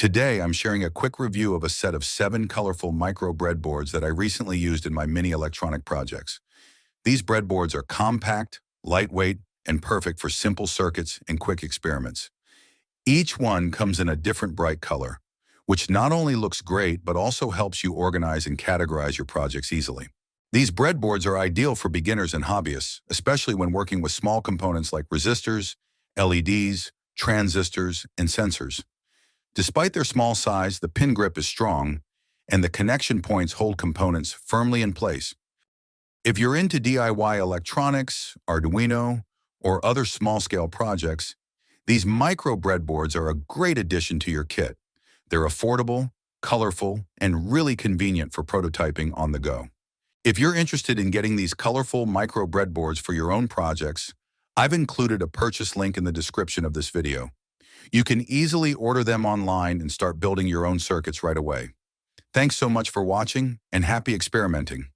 Today, I'm sharing a quick review of a set of 7 colorful micro breadboards that I recently used in my mini electronic projects. These breadboards are compact, lightweight, and perfect for simple circuits and quick experiments. Each one comes in a different bright color, which not only looks great but also helps you organize and categorize your projects easily. These breadboards are ideal for beginners and hobbyists, especially when working with small components like resistors, LEDs, transistors, and sensors. Despite their small size, the pin grip is strong, and the connection points hold components firmly in place. If you're into DIY electronics, Arduino, or other small-scale projects, these micro breadboards are a great addition to your kit. They're affordable, colorful, and really convenient for prototyping on the go. If you're interested in getting these colorful micro breadboards for your own projects, I've included a purchase link in the description of this video. You can easily order them online and start building your own circuits right away. Thanks so much for watching, and happy experimenting.